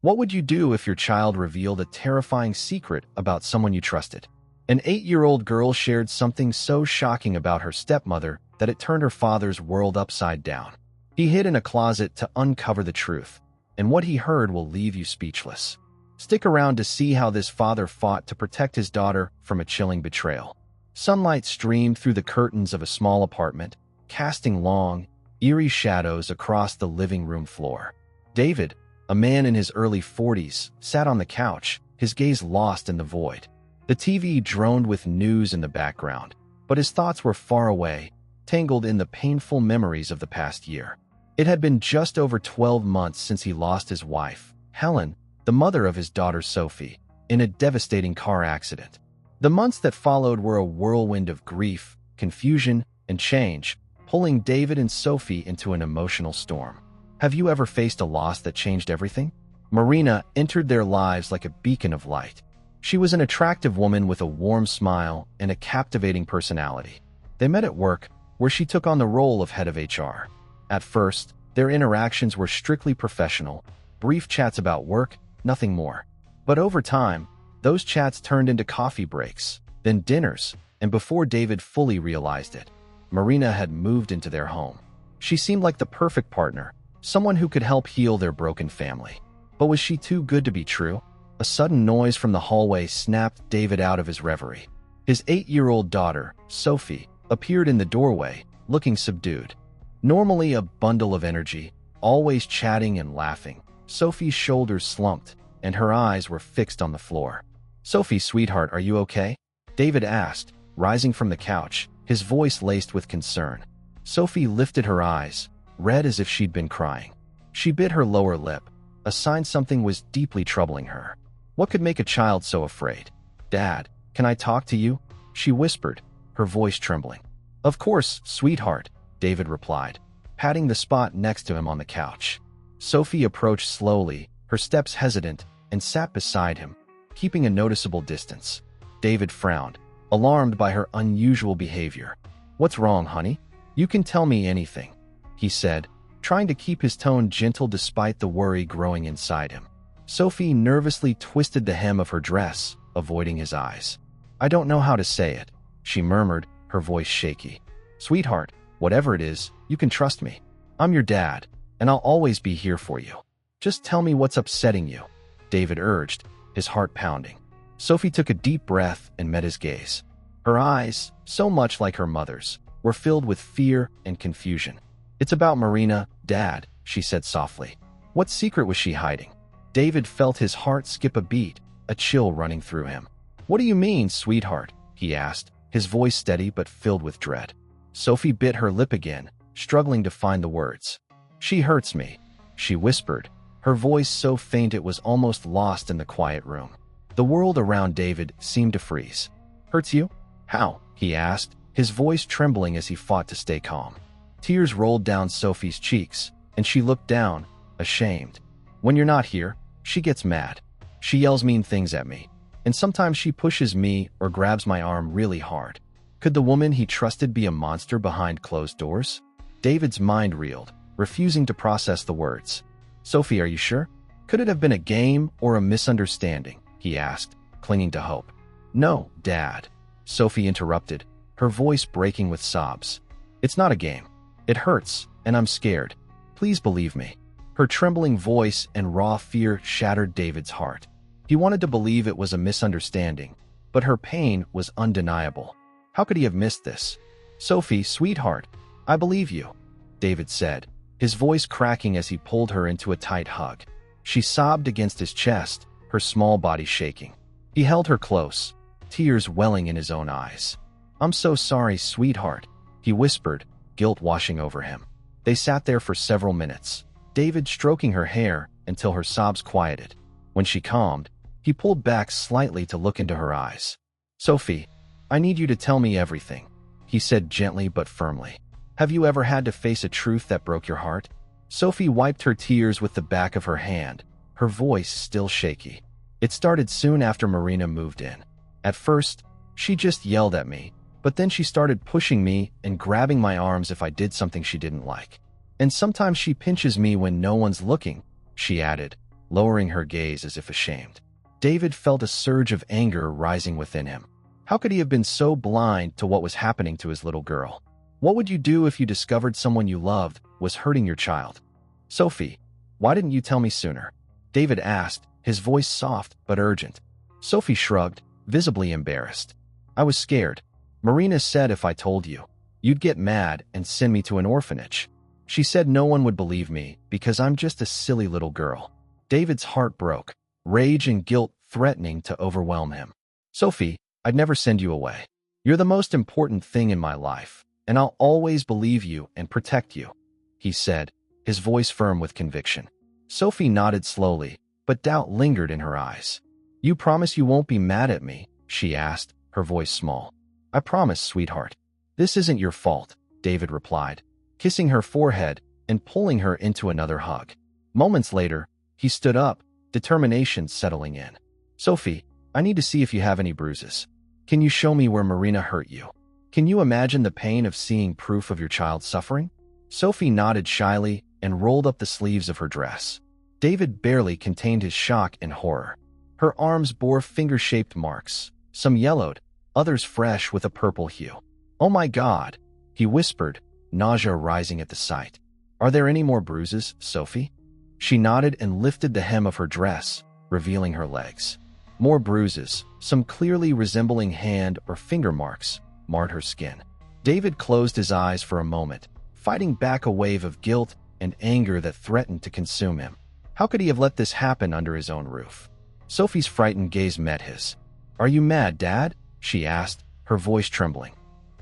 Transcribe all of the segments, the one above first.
What would you do if your child revealed a terrifying secret about someone you trusted? An 8-year-old girl shared something so shocking about her stepmother that it turned her father's world upside down. He hid in a closet to uncover the truth, and what he heard will leave you speechless. Stick around to see how this father fought to protect his daughter from a chilling betrayal. Sunlight streamed through the curtains of a small apartment, casting long, eerie shadows across the living room floor. David, a man in his early 40s, sat on the couch, his gaze lost in the void. The TV droned with news in the background, but his thoughts were far away, tangled in the painful memories of the past year. It had been just over 12 months since he lost his wife, Helen, the mother of his daughter Sophie, in a devastating car accident. The months that followed were a whirlwind of grief, confusion, and change, pulling David and Sophie into an emotional storm. Have you ever faced a loss that changed everything? Marina entered their lives like a beacon of light. She was an attractive woman with a warm smile and a captivating personality. They met at work, where she took on the role of head of HR. At first, their interactions were strictly professional, brief chats about work, nothing more. But over time, those chats turned into coffee breaks, then dinners, and before David fully realized it, Marina had moved into their home. She seemed like the perfect partner, someone who could help heal their broken family. But was she too good to be true? A sudden noise from the hallway snapped David out of his reverie. His 8-year-old daughter, Sophie, appeared in the doorway, looking subdued. Normally a bundle of energy, always chatting and laughing, Sophie's shoulders slumped, and her eyes were fixed on the floor. "Sophie, sweetheart, are you okay?" David asked, rising from the couch, his voice laced with concern. Sophie lifted her eyes, red as if she'd been crying. She bit her lower lip, a sign something was deeply troubling her. What could make a child so afraid? "Dad, can I talk to you?" she whispered, her voice trembling. "Of course, sweetheart," David replied, patting the spot next to him on the couch. Sophie approached slowly, her steps hesitant, and sat beside him, keeping a noticeable distance. David frowned, alarmed by her unusual behavior. "What's wrong, honey? You can tell me anything," he said, trying to keep his tone gentle despite the worry growing inside him. Sophie nervously twisted the hem of her dress, avoiding his eyes. "I don't know how to say it," she murmured, her voice shaky. "Sweetheart, whatever it is, you can trust me. I'm your dad, and I'll always be here for you. Just tell me what's upsetting you," David urged, his heart pounding. Sophie took a deep breath and met his gaze. Her eyes, so much like her mother's, were filled with fear and confusion. "It's about Marina, Dad," she said softly. What secret was she hiding? David felt his heart skip a beat, a chill running through him. "What do you mean, sweetheart?" he asked, his voice steady but filled with dread. Sophie bit her lip again, struggling to find the words. "She hurts me," she whispered, her voice so faint it was almost lost in the quiet room. The world around David seemed to freeze. "Hurts you? How?" he asked, his voice trembling as he fought to stay calm. Tears rolled down Sophie's cheeks, and she looked down, ashamed. "When you're not here, she gets mad. She yells mean things at me, and sometimes she pushes me or grabs my arm really hard." Could the woman he trusted be a monster behind closed doors? David's mind reeled, refusing to process the words. "Sophie, are you sure? Could it have been a game or a misunderstanding?" he asked, clinging to hope. "No, Dad," Sophie interrupted, her voice breaking with sobs. "It's not a game. It hurts, and I'm scared. Please believe me." Her trembling voice and raw fear shattered David's heart. He wanted to believe it was a misunderstanding, but her pain was undeniable. How could he have missed this? "Sophie, sweetheart, I believe you," David said, his voice cracking as he pulled her into a tight hug. She sobbed against his chest, her small body shaking. He held her close, tears welling in his own eyes. "I'm so sorry, sweetheart," he whispered, guilt washing over him. They sat there for several minutes, David stroking her hair until her sobs quieted. When she calmed, he pulled back slightly to look into her eyes. "Sophie, I need you to tell me everything," he said gently but firmly. "Have you ever had to face a truth that broke your heart?" Sophie wiped her tears with the back of her hand, her voice still shaky. "It started soon after Marina moved in. At first, she just yelled at me, but then she started pushing me and grabbing my arms if I did something she didn't like. And sometimes she pinches me when no one's looking," she added, lowering her gaze as if ashamed. David felt a surge of anger rising within him. How could he have been so blind to what was happening to his little girl? What would you do if you discovered someone you loved was hurting your child? Sophie, why didn't you tell me sooner? David asked, his voice soft but urgent. Sophie shrugged, visibly embarrassed. I was scared. Marina said if I told you, you'd get mad and send me to an orphanage. She said no one would believe me because I'm just a silly little girl. David's heart broke, rage and guilt threatening to overwhelm him. Sophie, I'd never send you away. You're the most important thing in my life, and I'll always believe you and protect you, he said, his voice firm with conviction. Sophie nodded slowly, but doubt lingered in her eyes. You promise you won't be mad at me? She asked, her voice small. I promise, sweetheart. This isn't your fault, David replied, kissing her forehead and pulling her into another hug. Moments later, he stood up, determination settling in. Sophie, I need to see if you have any bruises. Can you show me where Marina hurt you? Can you imagine the pain of seeing proof of your child's suffering? Sophie nodded shyly and rolled up the sleeves of her dress. David barely contained his shock and horror. Her arms bore finger-shaped marks, some yellowed, others fresh with a purple hue. Oh my God, he whispered, nausea rising at the sight. Are there any more bruises, Sophie? She nodded and lifted the hem of her dress, revealing her legs. More bruises, some clearly resembling hand or finger marks, marred her skin. David closed his eyes for a moment, fighting back a wave of guilt and anger that threatened to consume him. How could he have let this happen under his own roof? Sophie's frightened gaze met his. Are you mad, Dad? She asked, her voice trembling.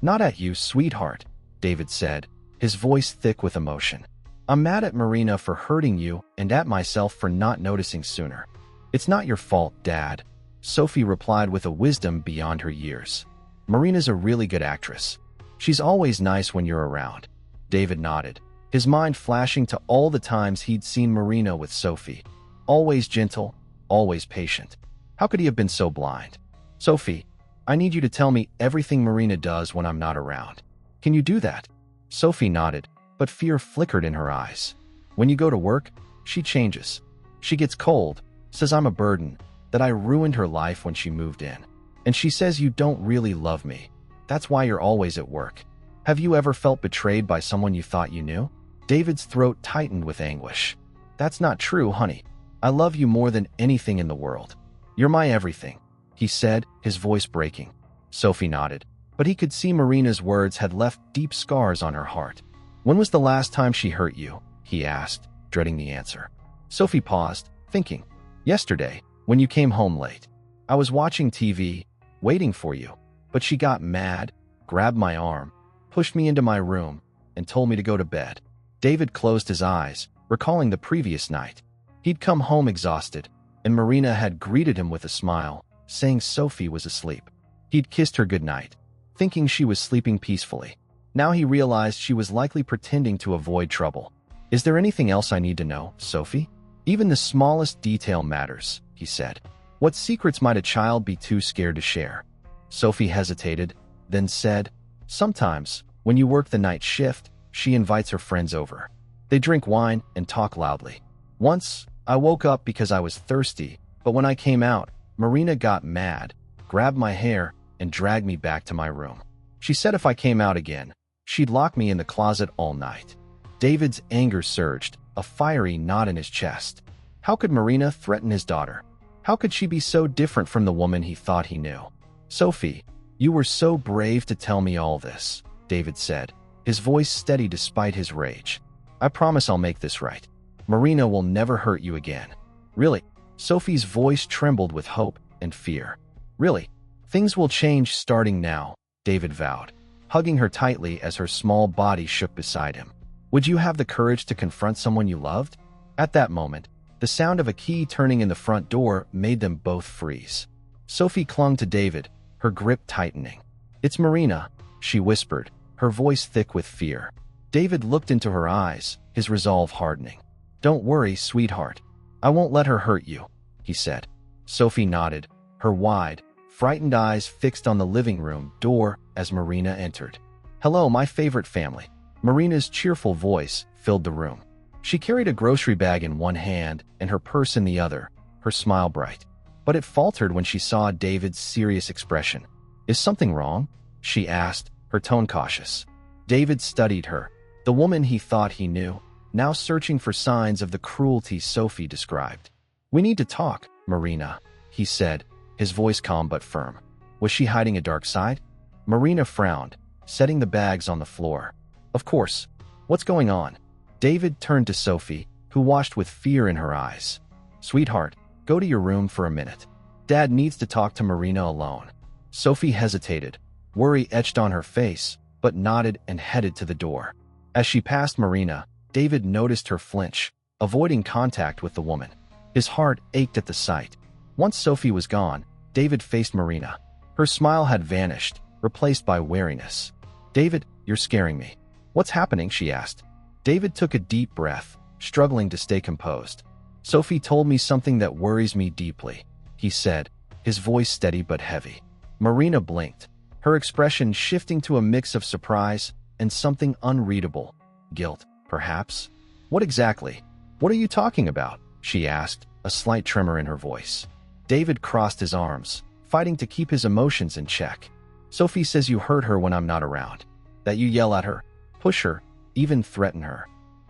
Not at you, sweetheart, David said, his voice thick with emotion. I'm mad at Marina for hurting you and at myself for not noticing sooner. It's not your fault, Dad, Sophie replied with a wisdom beyond her years. Marina's a really good actress. She's always nice when you're around. David nodded, his mind flashing to all the times he'd seen Marina with Sophie. Always gentle, always patient. How could he have been so blind? Sophie, I need you to tell me everything Marina does when I'm not around. Can you do that? Sophie nodded, but fear flickered in her eyes. When you go to work, she changes. She gets cold, says I'm a burden, that I ruined her life when she moved in. And she says you don't really love me. That's why you're always at work. Have you ever felt betrayed by someone you thought you knew? David's throat tightened with anguish. That's not true, honey. I love you more than anything in the world. You're my everything, he said, his voice breaking. Sophie nodded, but he could see Marina's words had left deep scars on her heart. When was the last time she hurt you? He asked, dreading the answer. Sophie paused, thinking. Yesterday, when you came home late. I was watching TV, waiting for you, but she got mad, grabbed my arm, pushed me into my room, and told me to go to bed. David closed his eyes, recalling the previous night. He'd come home exhausted, and Marina had greeted him with a smile, saying Sophie was asleep. He'd kissed her goodnight, thinking she was sleeping peacefully. Now he realized she was likely pretending to avoid trouble. Is there anything else I need to know, Sophie? Even the smallest detail matters, he said. What secrets might a child be too scared to share? Sophie hesitated, then said, Sometimes, when you work the night shift, she invites her friends over. They drink wine and talk loudly. Once, I woke up because I was thirsty, but when I came out, Marina got mad, grabbed my hair, and dragged me back to my room. She said if I came out again, she'd lock me in the closet all night. David's anger surged, a fiery knot in his chest. How could Marina threaten his daughter? How could she be so different from the woman he thought he knew? Sophie, you were so brave to tell me all this, David said, his voice steady despite his rage. I promise I'll make this right. Marina will never hurt you again. Really? Sophie's voice trembled with hope and fear. Really? Things will change starting now, David vowed, hugging her tightly as her small body shook beside him. Would you have the courage to confront someone you loved? At that moment, the sound of a key turning in the front door made them both freeze. Sophie clung to David, her grip tightening. It's Marina, she whispered, her voice thick with fear. David looked into her eyes, his resolve hardening. Don't worry, sweetheart. I won't let her hurt you, he said. Sophie nodded, her wide, frightened eyes fixed on the living room door as Marina entered. Hello, my favorite family. Marina's cheerful voice filled the room. She carried a grocery bag in one hand and her purse in the other, her smile bright. But it faltered when she saw David's serious expression. "Is something wrong?" she asked, her tone cautious. David studied her, the woman he thought he knew, now searching for signs of the cruelty Sophie described. "We need to talk, Marina," he said, his voice calm but firm. Was she hiding a dark side? Marina frowned, setting the bags on the floor. "Of course. What's going on?" David turned to Sophie, who watched with fear in her eyes. "Sweetheart, go to your room for a minute. Dad needs to talk to Marina alone." Sophie hesitated, worry etched on her face, but nodded and headed to the door. As she passed Marina, David noticed her flinch, avoiding contact with the woman. His heart ached at the sight. Once Sophie was gone, David faced Marina. Her smile had vanished, replaced by wariness. "David, you're scaring me." "What's happening?" she asked. David took a deep breath, struggling to stay composed. "Sophie told me something that worries me deeply," he said, his voice steady but heavy. Marina blinked, her expression shifting to a mix of surprise and something unreadable. Guilt, perhaps? "What exactly? What are you talking about?" she asked, a slight tremor in her voice. David crossed his arms, fighting to keep his emotions in check. "Sophie says you hurt her when I'm not around. That you yell at her, push her, even threaten her."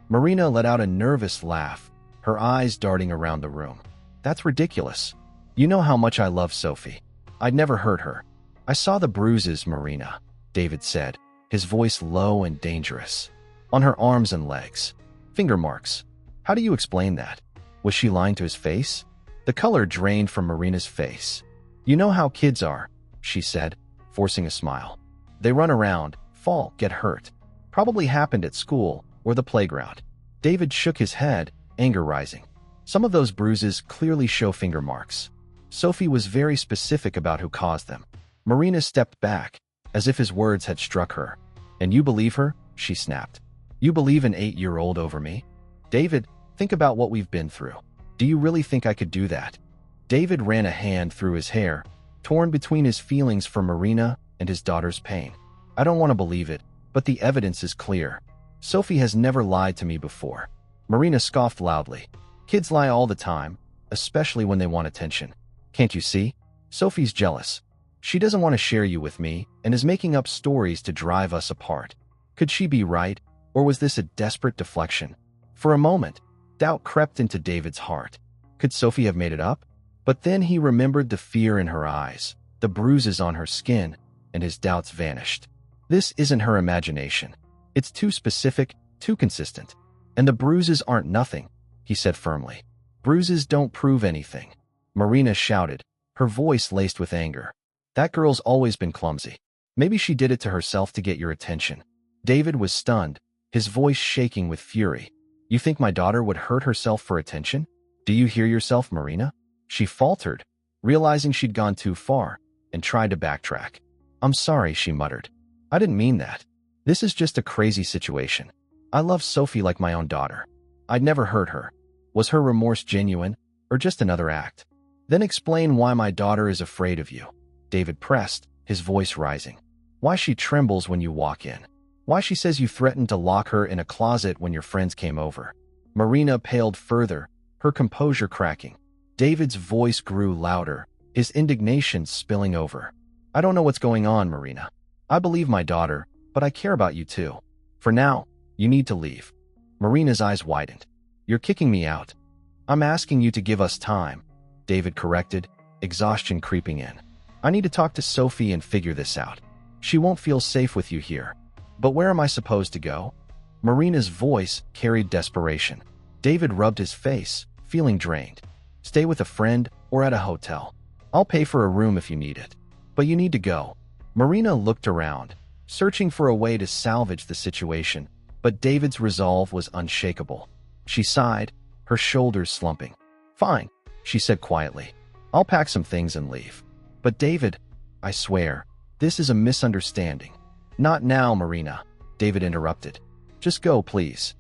Marina let out a nervous laugh, her eyes darting around the room. "That's ridiculous. You know how much I love Sophie. I'd never hurt her." "I saw the bruises, Marina," David said, his voice low and dangerous. "On her arms and legs. Finger marks. How do you explain that? Was she lying to his face?" The color drained from Marina's face. "You know how kids are," she said, forcing a smile. "They run around, fall, get hurt. Probably happened at school or the playground." David shook his head, anger rising. "Some of those bruises clearly show finger marks. Sophie was very specific about who caused them." Marina stepped back, as if his words had struck her. "And you believe her?" she snapped. "You believe an 8-year-old over me? David, think about what we've been through. Do you really think I could do that?" David ran a hand through his hair, torn between his feelings for Marina and his daughter's pain. "I don't want to believe it, but the evidence is clear. Sophie has never lied to me before." Marina scoffed loudly. "Kids lie all the time, especially when they want attention. Can't you see? Sophie's jealous. She doesn't want to share you with me and is making up stories to drive us apart. Could she be right, or was this a desperate deflection?" For a moment, doubt crept into David's heart. Could Sophie have made it up? But then he remembered the fear in her eyes, the bruises on her skin, and his doubts vanished. This isn't her imagination. It's too specific, too consistent. "And the bruises aren't nothing," he said firmly. "Bruises don't prove anything." Marina shouted, her voice laced with anger. "That girl's always been clumsy. Maybe she did it to herself to get your attention." David was stunned, his voice shaking with fury. "You think my daughter would hurt herself for attention? Do you hear yourself, Marina?" She faltered, realizing she'd gone too far, and tried to backtrack. "I'm sorry," she muttered. "I didn't mean that. This is just a crazy situation. I love Sophie like my own daughter. I'd never hurt her. Was her remorse genuine, or just another act?" "Then explain why my daughter is afraid of you," David pressed, his voice rising. "Why she trembles when you walk in. Why she says you threatened to lock her in a closet when your friends came over." Marina paled further, her composure cracking. David's voice grew louder, his indignation spilling over. "I don't know what's going on, Marina. I believe my daughter, but I care about you too. For now, you need to leave." Marina's eyes widened. "You're kicking me out." "I'm asking you to give us time," David corrected, exhaustion creeping in. "I need to talk to Sophie and figure this out. She won't feel safe with you here." "But where am I supposed to go?" Marina's voice carried desperation. David rubbed his face, feeling drained. "Stay with a friend or at a hotel. I'll pay for a room if you need it. But you need to go." Marina looked around, searching for a way to salvage the situation, but David's resolve was unshakable. She sighed, her shoulders slumping. "Fine," she said quietly. "I'll pack some things and leave." "But David, I swear, this is a misunderstanding." "Not now, Marina," David interrupted. "Just go, please."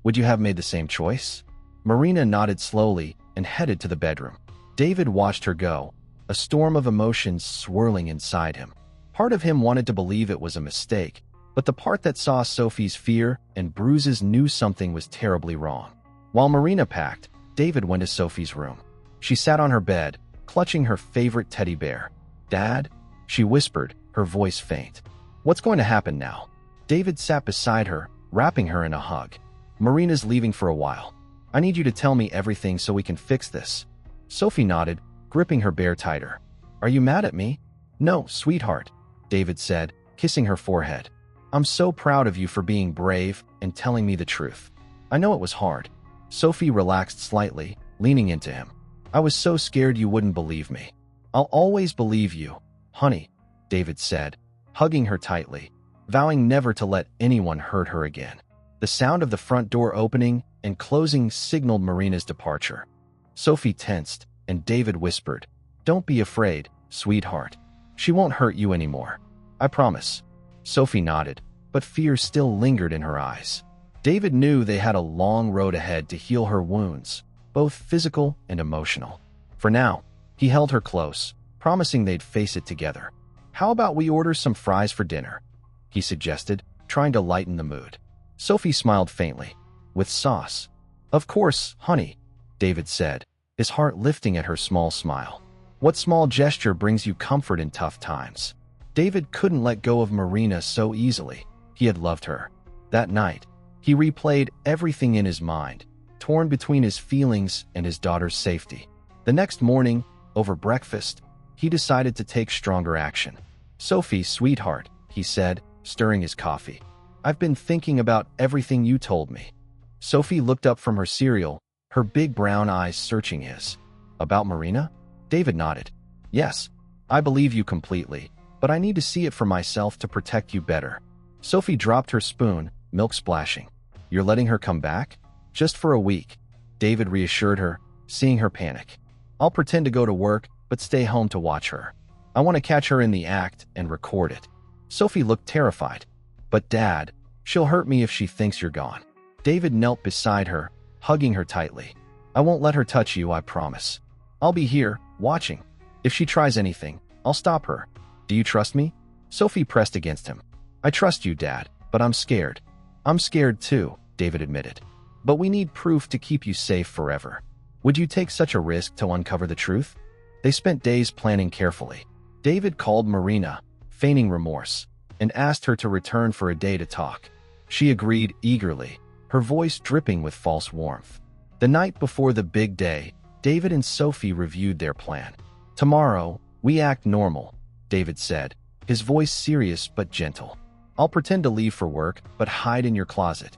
"Would you have made the same choice?" Marina nodded slowly and headed to the bedroom. David watched her go, a storm of emotions swirling inside him. Part of him wanted to believe it was a mistake, but the part that saw Sophie's fear and bruises knew something was terribly wrong. While Marina packed, David went to Sophie's room. She sat on her bed, clutching her favorite teddy bear. "Dad?" she whispered, her voice faint. "What's going to happen now?" David sat beside her, wrapping her in a hug. "Marina's leaving for a while. I need you to tell me everything so we can fix this." Sophie nodded, gripping her bear tighter. "Are you mad at me?" "No, sweetheart," David said, kissing her forehead. "I'm so proud of you for being brave and telling me the truth. I know it was hard." Sophie relaxed slightly, leaning into him. "I was so scared you wouldn't believe me." "I'll always believe you, honey," David said, hugging her tightly, vowing never to let anyone hurt her again. The sound of the front door opening and closing signaled Marina's departure. Sophie tensed, and David whispered, "Don't be afraid, sweetheart. She won't hurt you anymore. I promise." Sophie nodded, but fear still lingered in her eyes. David knew they had a long road ahead to heal her wounds, both physical and emotional. For now, he held her close, promising they'd face it together. "How about we order some fries for dinner?" he suggested, trying to lighten the mood. Sophie smiled faintly. "With sauce?" "Of course, honey," David said, his heart lifting at her small smile. What small gesture brings you comfort in tough times? David couldn't let go of Marina so easily. He had loved her. That night, he replayed everything in his mind, torn between his feelings and his daughter's safety. The next morning, over breakfast, he decided to take stronger action. "Sophie, sweetheart," he said, stirring his coffee. "I've been thinking about everything you told me." Sophie looked up from her cereal, her big brown eyes searching his. "About Marina?" David nodded. "Yes, I believe you completely, but I need to see it for myself to protect you better." Sophie dropped her spoon, milk splashing. "You're letting her come back?" "Just for a week," David reassured her, seeing her panic. "I'll pretend to go to work, but stay home to watch her. I want to catch her in the act and record it." Sophie looked terrified. "But Dad, she'll hurt me if she thinks you're gone." David knelt beside her, hugging her tightly. "I won't let her touch you, I promise. I'll be here, watching. If she tries anything, I'll stop her. Do you trust me?" Sophie pressed against him. "I trust you, Dad, but I'm scared." "I'm scared too," David admitted. "But we need proof to keep you safe forever. Would you take such a risk to uncover the truth?" They spent days planning carefully. David called Marina, feigning remorse, and asked her to return for a day to talk. She agreed eagerly, her voice dripping with false warmth. The night before the big day, David and Sophie reviewed their plan. "Tomorrow, we act normal," David said, his voice serious but gentle. "I'll pretend to leave for work, but hide in your closet."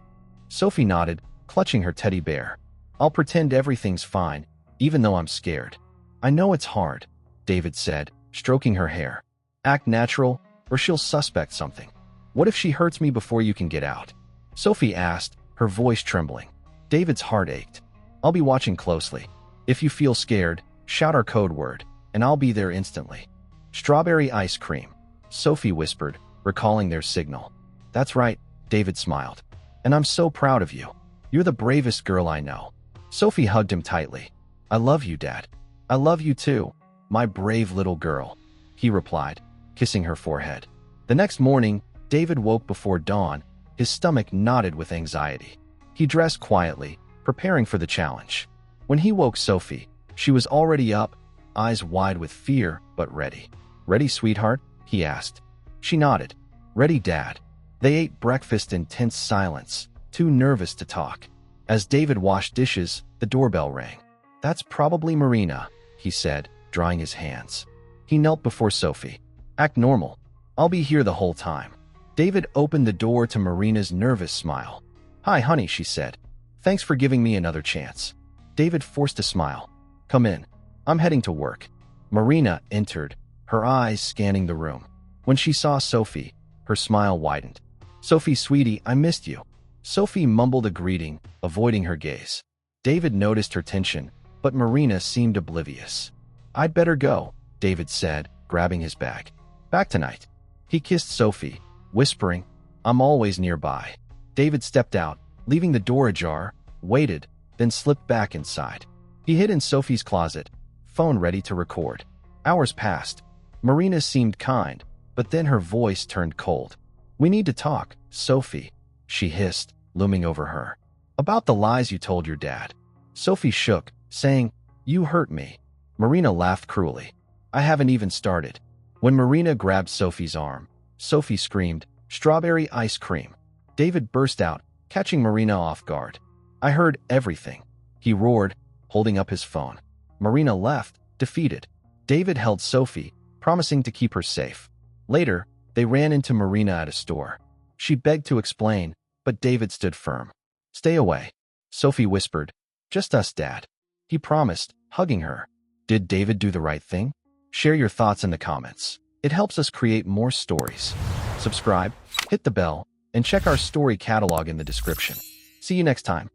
Sophie nodded, clutching her teddy bear. "I'll pretend everything's fine, even though I'm scared." "I know it's hard," David said, stroking her hair. "Act natural, or she'll suspect something." "What if she hurts me before you can get out?" Sophie asked, her voice trembling. David's heart ached. "I'll be watching closely. If you feel scared, shout our code word, and I'll be there instantly." "Strawberry ice cream," Sophie whispered, recalling their signal. "That's right," David smiled. "And I'm so proud of you. You're the bravest girl I know." Sophie hugged him tightly. "I love you, Dad." "I love you too, my brave little girl," he replied, kissing her forehead. The next morning, David woke before dawn, his stomach knotted with anxiety. He dressed quietly, preparing for the challenge. When he woke Sophie, she was already up, eyes wide with fear, but ready. "Ready, sweetheart?" he asked. She nodded. "Ready, Dad." They ate breakfast in tense silence, too nervous to talk. As David washed dishes, the doorbell rang. "That's probably Marina," he said, drying his hands. He knelt before Sophie. "Act normal. I'll be here the whole time." David opened the door to Marina's nervous smile. "Hi, honey," she said. "Thanks for giving me another chance." David forced a smile. "Come in. I'm heading to work." Marina entered, her eyes scanning the room. When she saw Sophie, her smile widened. "Sophie, sweetie, I missed you." Sophie mumbled a greeting, avoiding her gaze. David noticed her tension, but Marina seemed oblivious. "I'd better go," David said, grabbing his bag. "Back tonight." He kissed Sophie, whispering, "I'm always nearby." David stepped out, leaving the door ajar, waited, then slipped back inside. He hid in Sophie's closet, phone ready to record. Hours passed. Marina seemed kind, but then her voice turned cold. "We need to talk, Sophie," she hissed, looming over her. About the lies you told your dad. Sophie shook, saying, "You hurt me." Marina laughed cruelly. "I haven't even started." When Marina grabbed Sophie's arm, Sophie screamed, "Strawberry ice cream." David burst out, catching Marina off guard. "I heard everything," he roared, holding up his phone. Marina left, defeated. David held Sophie, promising to keep her safe. Later, they ran into Marina at a store. She begged to explain, but David stood firm. "Stay away," Sophie whispered. "Just us, Dad." He promised, hugging her. Did David do the right thing? Share your thoughts in the comments. It helps us create more stories. Subscribe, hit the bell, and check our story catalog in the description. See you next time.